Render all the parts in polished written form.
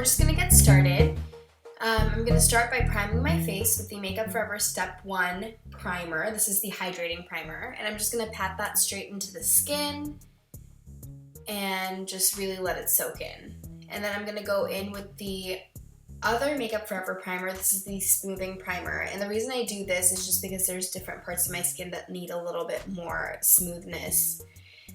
just gonna get started. I'm gonna start by priming my face with the Makeup Forever Step 1 primer. This is the Hydrating Primer, and I'm just gonna pat that straight into the skin and just really let it soak in. And then I'm gonna go in with the other Makeup Forever primer. This is the Smoothing Primer, and the reason I do this is just because there's different parts of my skin that need a little bit more smoothness.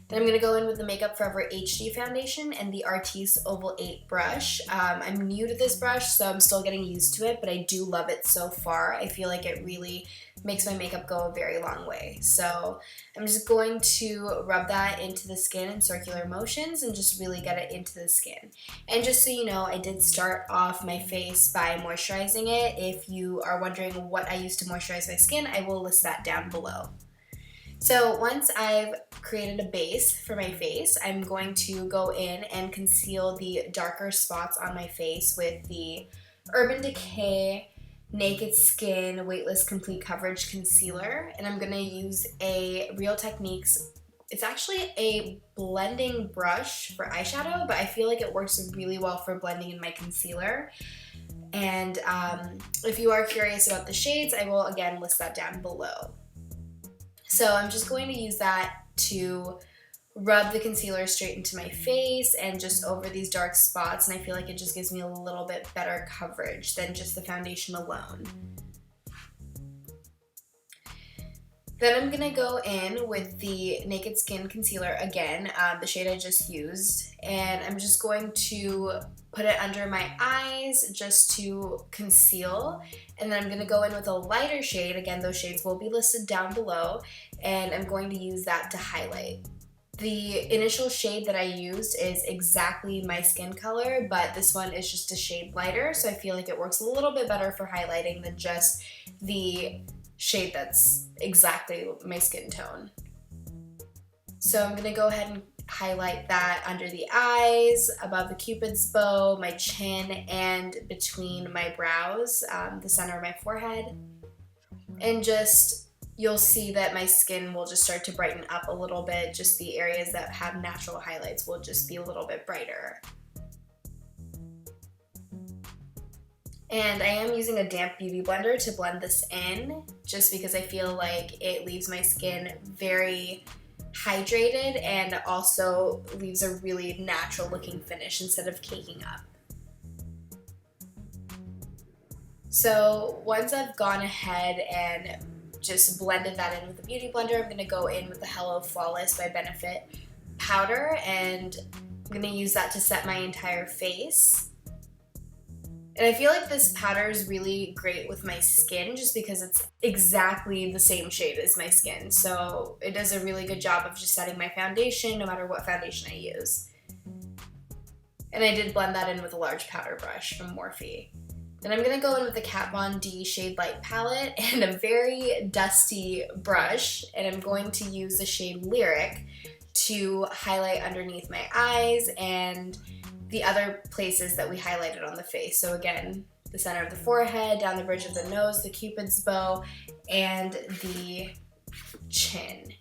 Then I'm going to go in with the Makeup Forever HD foundation and the Artis Oval 8 brush. I'm new to this brush, so I'm still getting used to it, but I do love it so far. I feel like it really makes my makeup go a very long way. So I'm just going to rub that into the skin in circular motions and just really get it into the skin. And just so you know, I did start off my face by moisturizing it. If you are wondering what I use to moisturize my skin, I will list that down below. So once I've created a base for my face, I'm going to go in and conceal the darker spots on my face with the Urban Decay Naked Skin Weightless Complete Coverage Concealer. And I'm going to use a Real Techniques, it's actually a blending brush for eyeshadow, but I feel like it works really well for blending in my concealer. And if you are curious about the shades, I will again list that down below. So I'm just going to use that to rub the concealer straight into my face and just over these dark spots, and I feel like it just gives me a little bit better coverage than just the foundation alone. Then I'm going to go in with the Naked Skin Concealer again, the shade I just used, and I'm just going to put it under my eyes just to conceal. And then I'm going to go in with a lighter shade, again those shades will be listed down below, and I'm going to use that to highlight. The initial shade that I used is exactly my skin color, but this one is just a shade lighter, so I feel like it works a little bit better for highlighting than just the shade that's exactly my skin tone. So I'm gonna go ahead and highlight that under the eyes, above the Cupid's bow, my chin, and between my brows, the center of my forehead. And just, you'll see that my skin will just start to brighten up a little bit. Just the areas that have natural highlights will just be a little bit brighter. And I am using a damp beauty blender to blend this in, just because I feel like it leaves my skin very hydrated and also leaves a really natural looking finish instead of caking up. So once I've gone ahead and just blended that in with the beauty blender, I'm going to go in with the Hello Flawless by Benefit powder, and I'm going to use that to set my entire face. And I feel like this powder is really great with my skin just because it's exactly the same shade as my skin. So it does a really good job of just setting my foundation no matter what foundation I use. And I did blend that in with a large powder brush from Morphe. Then I'm going to go in with the Kat Von D Shade Light palette and a very dusty brush. And I'm going to use the shade Lyric to highlight underneath my eyes and the other places that we highlighted on the face. So again, the center of the forehead, down the bridge of the nose, the Cupid's bow, and the chin.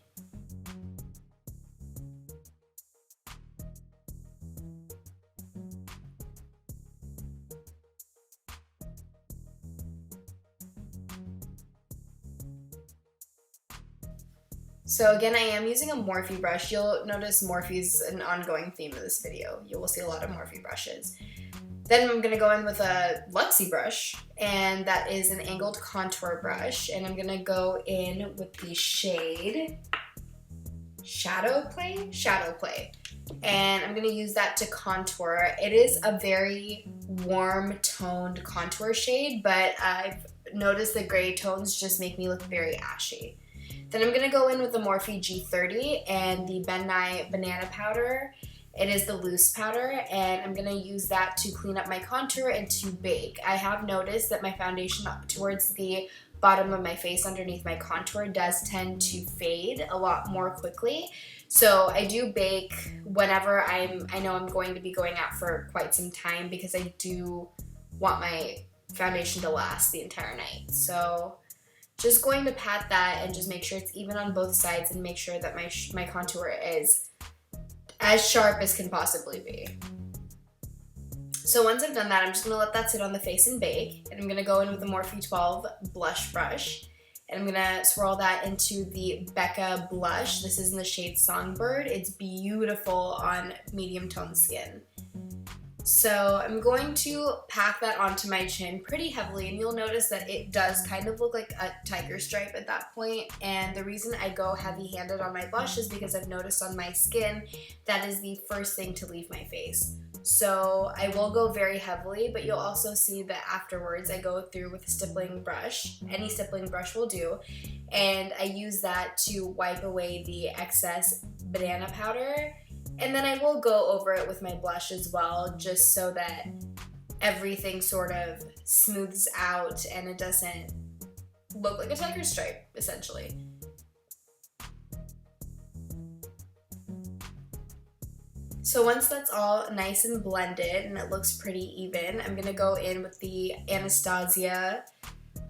So again, I am using a Morphe brush. You'll notice Morphe's an ongoing theme in this video. You will see a lot of Morphe brushes. Then I'm going to go in with a Luxie brush, and that is an angled contour brush. And I'm going to go in with the shade Shadowplay. And I'm going to use that to contour. It is a very warm toned contour shade, but I've noticed the gray tones just make me look very ashy. Then I'm going to go in with the Morphe G30 and the Ben Nye Banana Powder. It is the loose powder, and I'm going to use that to clean up my contour and to bake. I have noticed that my foundation up towards the bottom of my face underneath my contour does tend to fade a lot more quickly. So I do bake whenever I know I'm going to be going out for quite some time, because I do want my foundation to last the entire night. So just going to pat that and just make sure it's even on both sides and make sure that my contour is as sharp as can possibly be. So once I've done that, I'm just going to let that sit on the face and bake. And I'm going to go in with the Morphe 12 blush brush. And I'm going to swirl that into the Becca blush. This is in the shade Songbird. It's beautiful on medium tone skin. So I'm going to pack that onto my chin pretty heavily, and you'll notice that it does kind of look like a tiger stripe at that point. And the reason I go heavy-handed on my blush is because I've noticed on my skin that is the first thing to leave my face. So I will go very heavily, but you'll also see that afterwards I go through with a stippling brush. Any stippling brush will do. And I use that to wipe away the excess banana powder. And then I will go over it with my blush as well, just so that everything sort of smooths out and it doesn't look like a tiger stripe, essentially. So once that's all nice and blended and it looks pretty even, I'm gonna go in with the Anastasia.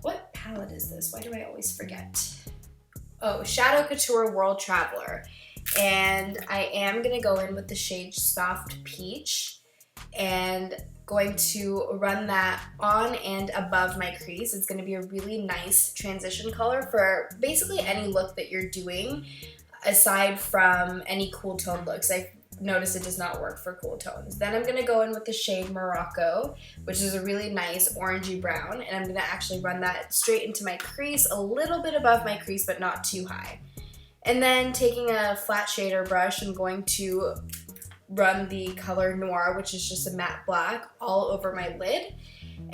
What palette is this? Why do I always forget? Oh, Shadow Couture World Traveler. And I am gonna go in with the shade Soft Peach and going to run that on and above my crease. It's gonna be a really nice transition color for basically any look that you're doing, aside from any cool tone looks. I've noticed it does not work for cool tones. Then I'm gonna go in with the shade Morocco, which is a really nice orangey brown, and I'm gonna actually run that straight into my crease, a little bit above my crease, but not too high. And then taking a flat shader brush, I'm going to run the color Noir, which is just a matte black, all over my lid,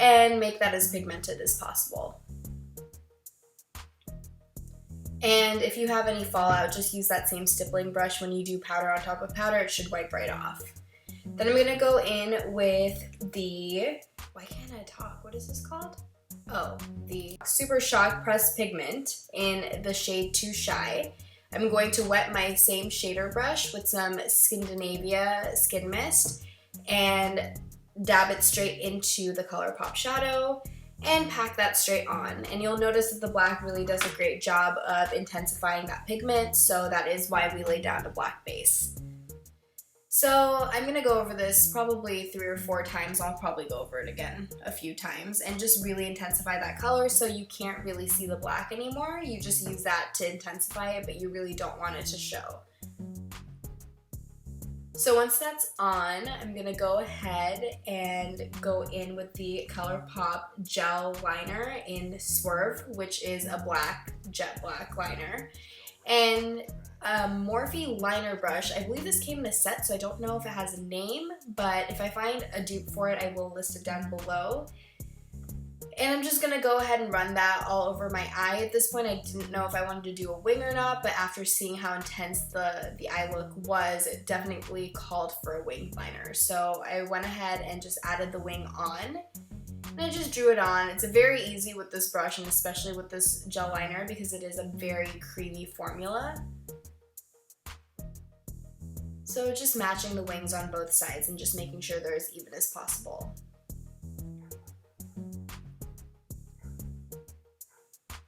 and make that as pigmented as possible. And if you have any fallout, just use that same stippling brush when you do powder on top of powder. It should wipe right off. Then I'm going to go in with the, why can't I talk? What is this called? Oh, the Super Shock Pressed Pigment in the shade Too Shy. I'm going to wet my same shader brush with some Scandinavia Skin Mist and dab it straight into the ColourPop shadow and pack that straight on. And you'll notice that the black really does a great job of intensifying that pigment, so that is why we lay down a black base. So I'm gonna go over this probably 3 or 4 times. I'll probably go over it again a few times and just really intensify that color so you can't really see the black anymore. You just use that to intensify it, but you really don't want it to show. So once that's on, I'm gonna go ahead and go in with the ColourPop gel liner in Swerve, which is a black, jet black liner. And a Morphe liner brush. I believe this came in a set, so I don't know if it has a name, but if I find a dupe for it, I will list it down below. And I'm just gonna go ahead and run that all over my eye. At this point, I didn't know if I wanted to do a wing or not, but after seeing how intense the eye look was, it definitely called for a wing liner. So I went ahead and just added the wing on. And I just drew it on. It's very easy with this brush, and especially with this gel liner, because it is a very creamy formula. So just matching the wings on both sides and just making sure they're as even as possible.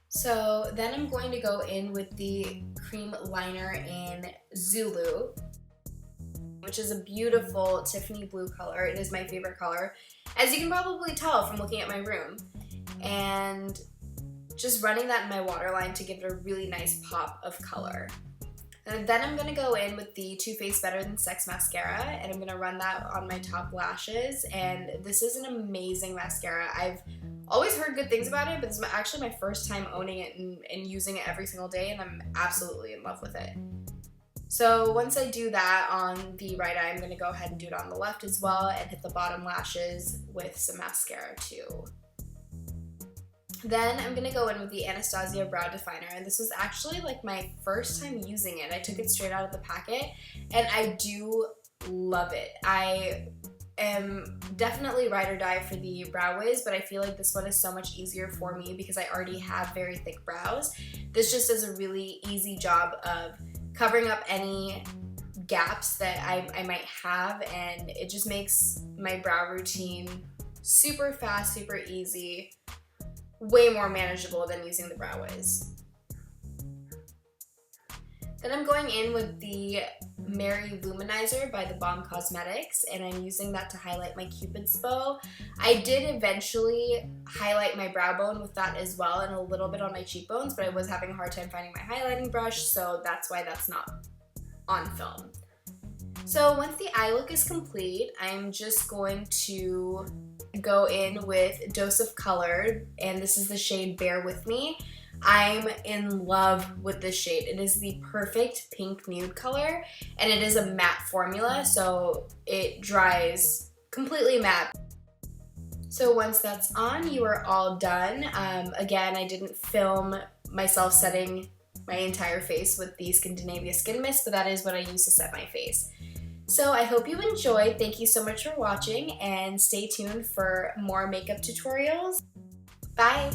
So then I'm going to go in with the cream liner in Zulu, which is a beautiful Tiffany blue color. It is my favorite color, as you can probably tell from looking at my room. And just running that in my waterline to give it a really nice pop of color. And then I'm going to go in with the Too Faced Better Than Sex mascara, and I'm going to run that on my top lashes. And this is an amazing mascara. I've always heard good things about it, but this is actually my first time owning it and using it every single day, and I'm absolutely in love with it. So once I do that on the right eye, I'm going to go ahead and do it on the left as well and hit the bottom lashes with some mascara too. Then I'm going to go in with the Anastasia Brow Definer, and this was actually like my first time using it. I took it straight out of the packet, and I do love it. I am definitely ride or die for the Brow Wiz, but I feel like this one is so much easier for me because I already have very thick brows. This just does a really easy job of covering up any gaps that I might have, and it just makes my brow routine super fast, super easy, way more manageable than using the Brow Wiz. Then I'm going in with the Mary Lou-manizer by TheBalm Cosmetics, and I'm using that to highlight my Cupid's bow. I did eventually highlight my brow bone with that as well and a little bit on my cheekbones, but I was having a hard time finding my highlighting brush, so that's why that's not on film. So once the eye look is complete, I'm just going to go in with Dose of Color, and this is the shade Bear With Me. I'm in love with this shade. It is the perfect pink nude color, and it is a matte formula, so it dries completely matte. So once that's on, you are all done. Again, I didn't film myself setting my entire face with the Scandinavia Skin Mist, but that is what I use to set my face. So I hope you enjoyed. Thank you so much for watching, and stay tuned for more makeup tutorials. Bye!